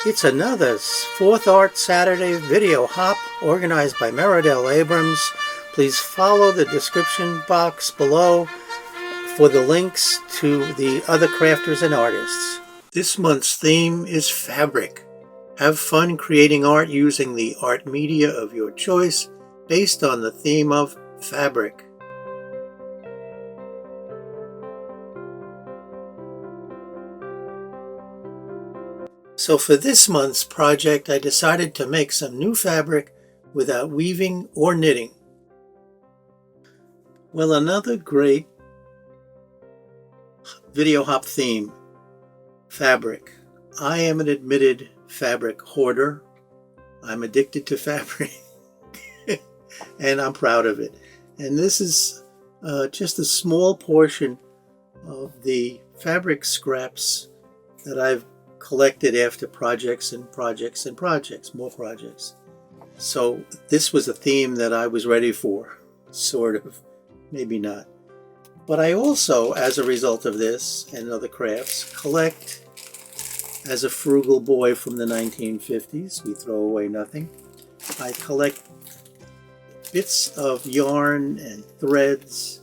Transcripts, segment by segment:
It's another Fourth Art Saturday video hop organized by Meri Atelier. Please follow the description box below for the links to the other crafters and artists. This month's theme is fabric. Have fun creating art using the art media of your choice based on the theme of fabric. So for this month's project, I decided to make some new fabric without weaving or knitting. Well, another great video hop theme, fabric. I am an admitted fabric hoarder. I'm addicted to fabric and I'm proud of it. And this is just a small portion of the fabric scraps that I've collected after projects and projects and projects, more projects. So this was a theme that I was ready for, sort of, maybe not. But I also, as a result of this and other crafts, collect, as a frugal boy from the 1950s, we throw away nothing, I collect bits of yarn and threads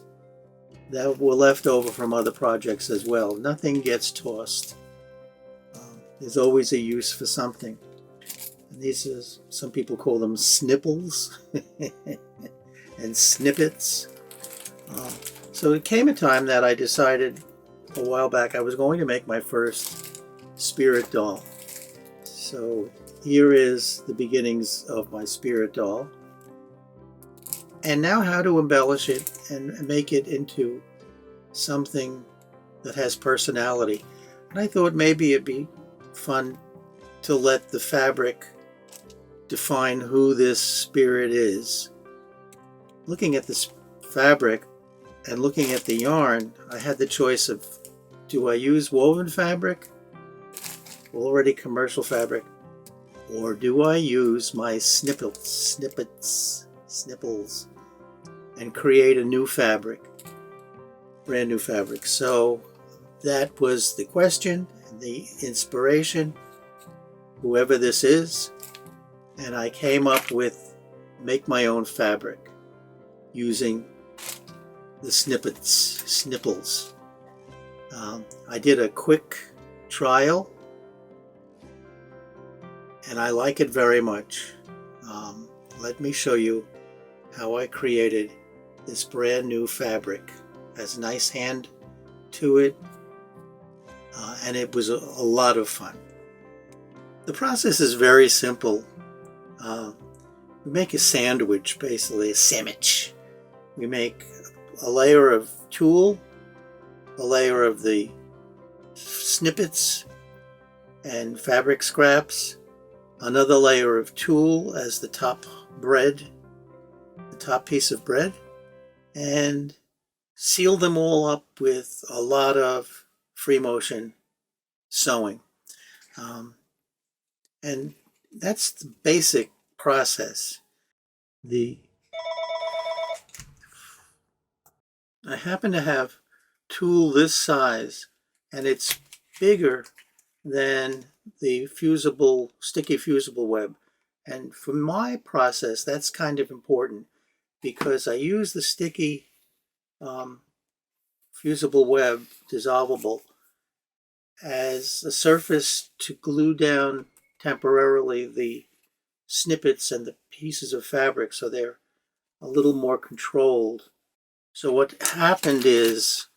that were left over from other projects as well. Nothing gets tossed. There's always a use for something. And these are, some people call them snipples and snippets. So it came a time that I decided a while back I was going to make my first spirit doll. So here is the beginnings of my spirit doll. And now how to embellish it and make it into something that has personality. And I thought maybe it'd be fun to let the fabric define who this spirit is. Looking at this fabric and looking at the yarn, I had the choice of, do I use woven fabric, already commercial fabric, or do I use my snippets, and create a new fabric, brand new fabric. So that was the question and the inspiration, whoever this is, and I came up with make my own fabric using the snipples. I did a quick trial and I like it very much. Let me show you how I created this brand new fabric. It has a nice hand to it, and it was a lot of fun. The process is very simple. We make a sandwich, basically a sandwich. We make a layer of tulle, a layer of the snippets and fabric scraps, another layer of tulle as the top bread, the top piece of bread, and seal them all up with a lot of free motion sewing. And that's the basic process. I happen to have tulle this size, and it's bigger than the sticky fusible web. And for my process, that's kind of important because I use the sticky fusible web, dissolvable, as a surface to glue down temporarily the snippets and the pieces of fabric so they're a little more controlled. So what happened is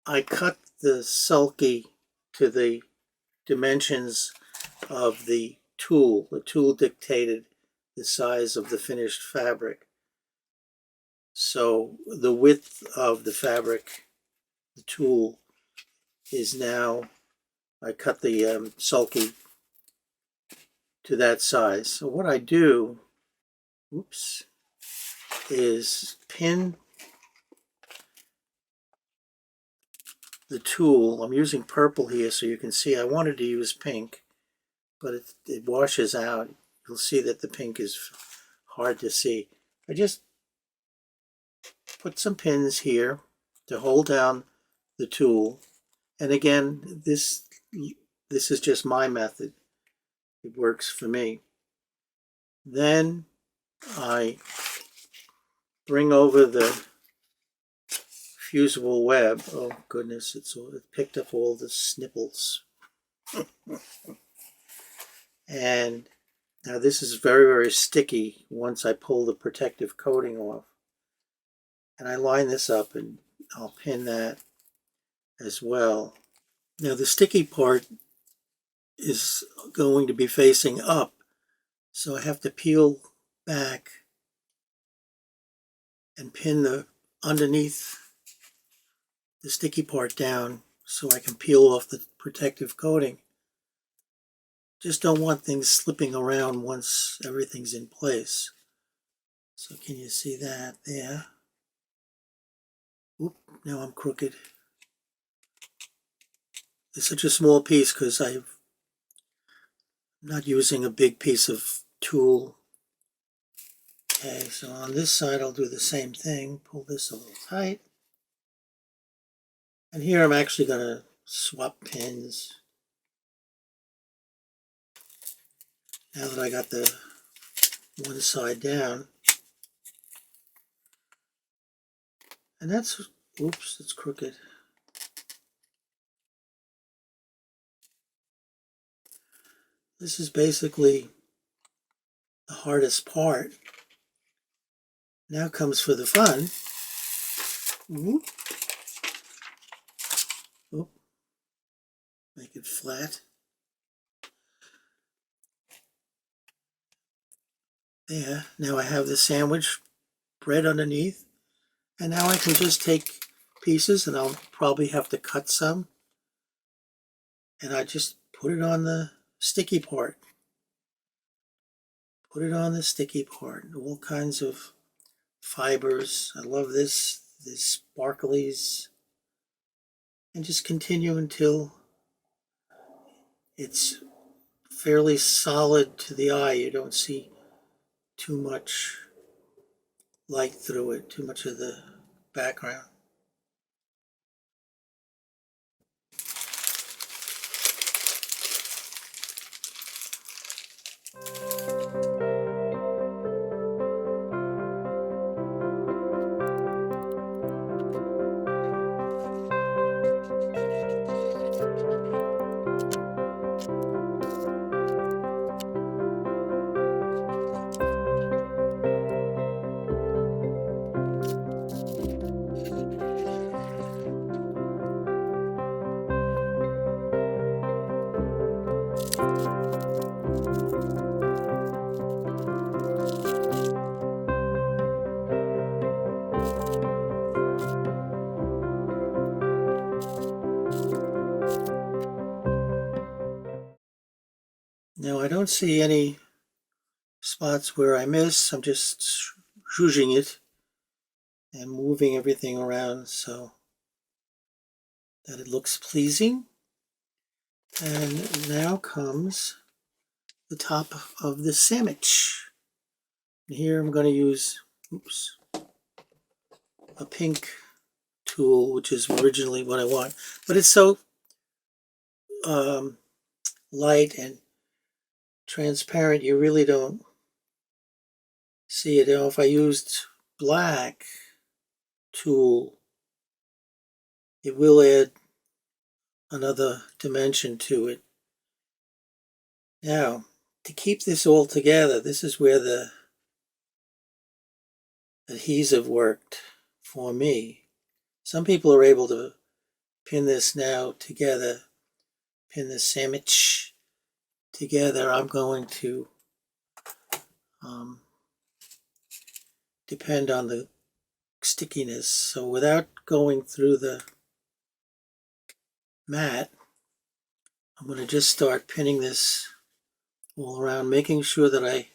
I cut the sulky to the dimensions of the tulle. The tulle dictated the size of the finished fabric. So the width of the fabric, the tulle, is now, I cut the sulky to that size. So what I do, is pin the tulle. I'm using purple here so you can see. I wanted to use pink, but it washes out. You'll see that the pink is hard to see. I just put some pins here to hold down the tulle. And again, this is just my method. It works for me. Then I bring over the fusible web. Oh goodness, it picked up all the snipples. And now this is very, very sticky once I pull the protective coating off. And I line this up and I'll pin that as well. Now the sticky part is going to be facing up, so I have to peel back and pin the underneath the sticky part down so I can peel off the protective coating. Just don't want things slipping around once everything's in place. So can you see that there? Oop, now I'm crooked. It's such a small piece because I'm not using a big piece of tool. Okay, so on this side I'll do the same thing. Pull this a little tight. And here I'm actually going to swap pins. Now that I got the one side down. And that's, oops, it's crooked. This is basically the hardest part. Now comes for the fun. Oop. Oop. Make it flat. There, now I have the sandwich bread underneath. And now I can just take pieces, and I'll probably have to cut some. And I just put it on the sticky part. Put it on the sticky part. All kinds of fibers. I love this. These sparklies. And just continue until it's fairly solid to the eye. You don't see too much light through it, too much of the background. Now I don't see any spots where I miss. I'm just zhuzhing it and moving everything around so that it looks pleasing. And now comes the top of the sandwich. And here I'm going to use, oops, a pink tool, which is originally what I want. But it's so light and transparent, you really don't see it. Now, if I used black tool, it will add another dimension to it. Now, to keep this all together, this is where the adhesive worked for me. Some people are able to pin this now together, pin the sandwich together. I'm going to depend on the stickiness. So without going through the mat, I'm going to just start pinning this all around, making sure that I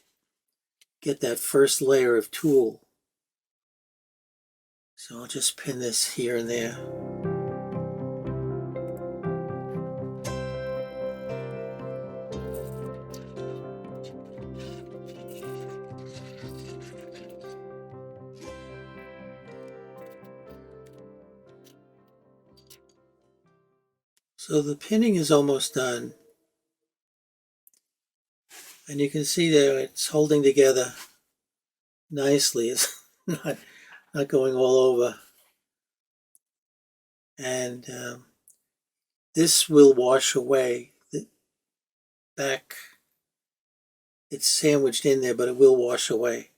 get that first layer of tulle. So I'll just pin this here and there. So the pinning is almost done. And you can see there it's holding together nicely. It's not going all over. And this will wash away. The back, it's sandwiched in there, but it will wash away.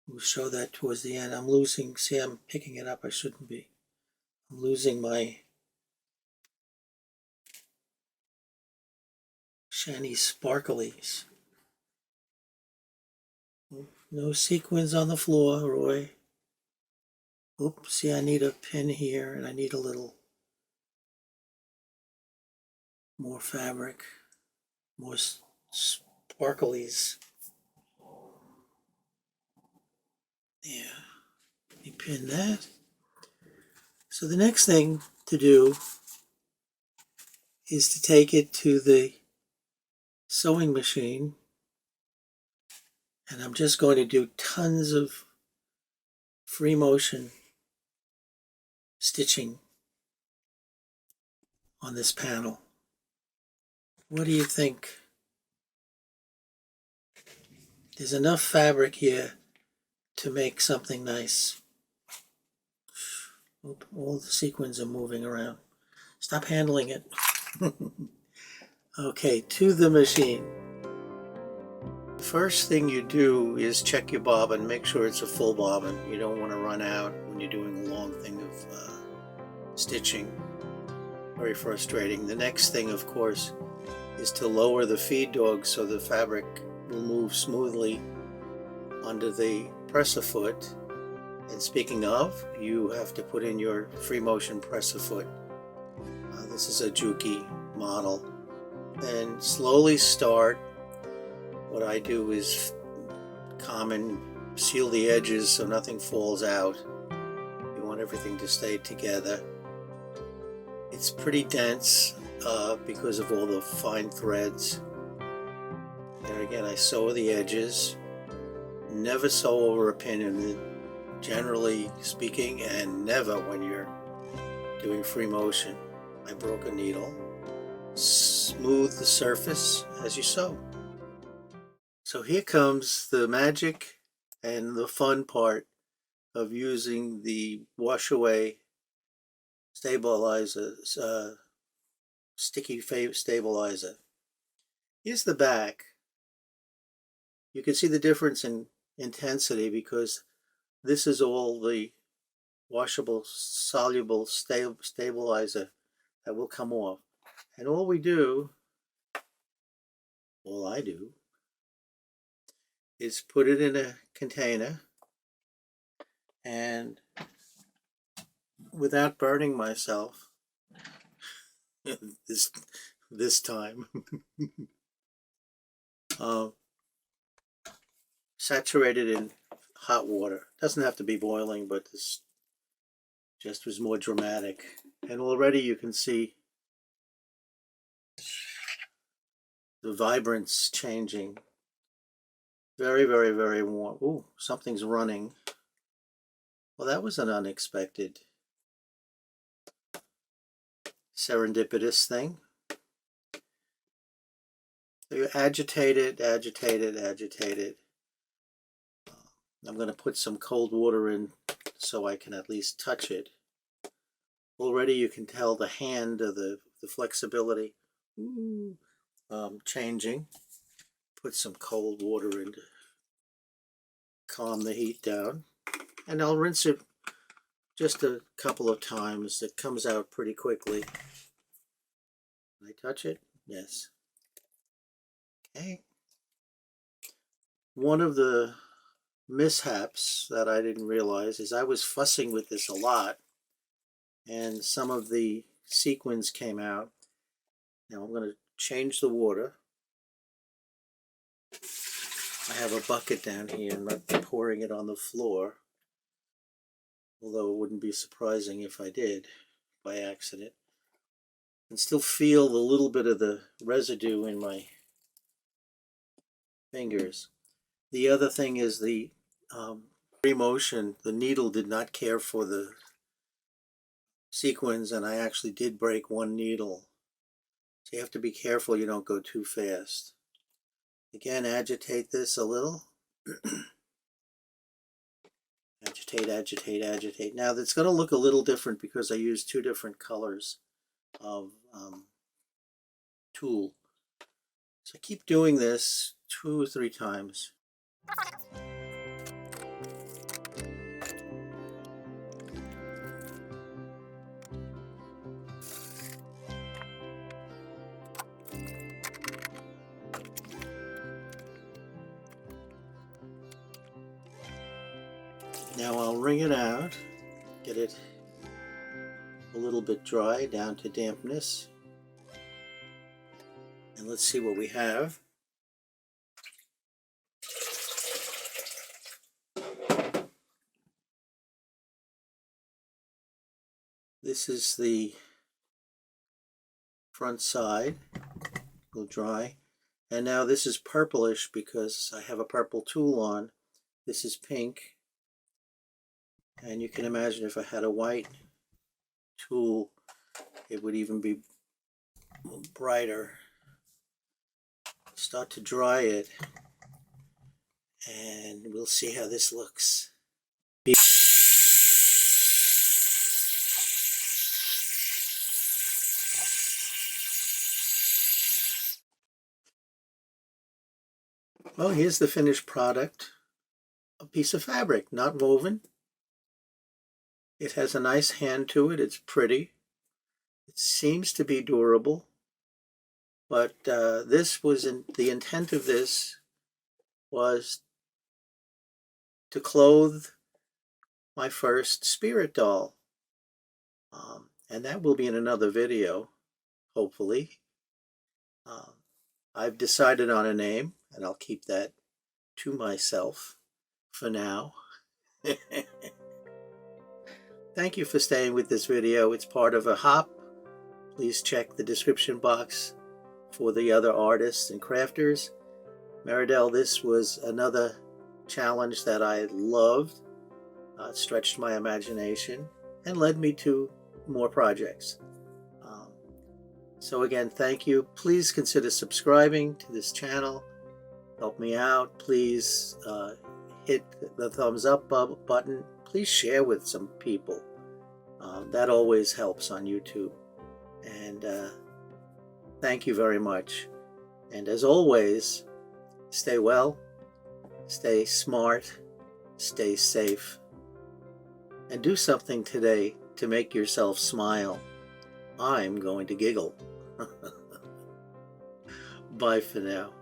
We'll show that towards the end. I'm losing, see, I'm picking it up. I shouldn't be. I'm losing my shiny sparklies. No sequins on the floor, Roy. Oops, see, I need a pin here, and I need a little more fabric, more sparklies. Yeah, let me pin that. So the next thing to do is to take it to the sewing machine, and I'm just going to do tons of free motion stitching on this panel. What do you think? There's enough fabric here to make something nice. All the sequins are moving around. Stop handling it. Okay, to the machine. The first thing you do is check your bobbin, make sure it's a full bobbin. You don't want to run out when you're doing a long thing of stitching. Very frustrating. The next thing, of course, is to lower the feed dog so the fabric will move smoothly under the presser foot. And speaking of, you have to put in your free motion presser foot. This is a Juki model. And slowly start. What I do is seal the edges so nothing falls out. You want everything to stay together. It's pretty dense because of all the fine threads. There again, I sew the edges. Never sew over a pin, and generally speaking, and never when you're doing free motion. I broke a needle. Smooth the surface as you sew. So here comes the magic and the fun part of using the wash away stabilizer, sticky stabilizer. Here's the back. You can see the difference in intensity because this is all the washable, soluble stabilizer that will come off. And all I do, is put it in a container, and without burning myself this time, saturate it in hot water. Doesn't have to be boiling, but this just was more dramatic. And already you can see the vibrance changing. Very, very, very warm. Ooh, something's running. Well, that was an unexpected, serendipitous thing. So you agitate it. I'm going to put some cold water in so I can at least touch it. Already you can tell the hand of the flexibility changing. Put some cold water in to calm the heat down. And I'll rinse it just a couple of times. It comes out pretty quickly. Can I touch it? Yes. Okay. One of the mishaps that I didn't realize is I was fussing with this a lot, and some of the sequins came out. Now I'm going to change the water. I have a bucket down here. I'm not pouring it on the floor, although it wouldn't be surprising if I did by accident. I can still feel the little bit of the residue in my fingers. The other thing is the free motion. The needle did not care for the sequins, and I actually did break one needle. So you have to be careful you don't go too fast. Again, agitate this a little. Agitate, agitate, agitate. Now it's going to look a little different because I used two different colors of tulle. So keep doing this 2 or 3 times. Now I'll wring it out, get it a little bit dry down to dampness. And let's see what we have. This is the front side, will dry. And now this is purplish because I have a purple tulle on. This is pink. And you can imagine if I had a white tulle, it would even be brighter. Start to dry it, and we'll see how this looks. Well, here's the finished product. A piece of fabric, not woven. It has a nice hand to it. It's pretty. It seems to be durable. But this was the intent of this was to clothe my first spirit doll. And that will be in another video, hopefully. I've decided on a name, and I'll keep that to myself for now. Thank you for staying with this video. It's part of a hop. Please check the description box for the other artists and crafters. Meridel, this was another challenge that I loved. Stretched my imagination and led me to more projects. So again, thank you. Please consider subscribing to this channel. Help me out. Please hit the thumbs up button. Please share with some people. That always helps on YouTube. And thank you very much. And as always, stay well, stay smart, stay safe, and do something today to make yourself smile. I'm going to giggle. Bye for now.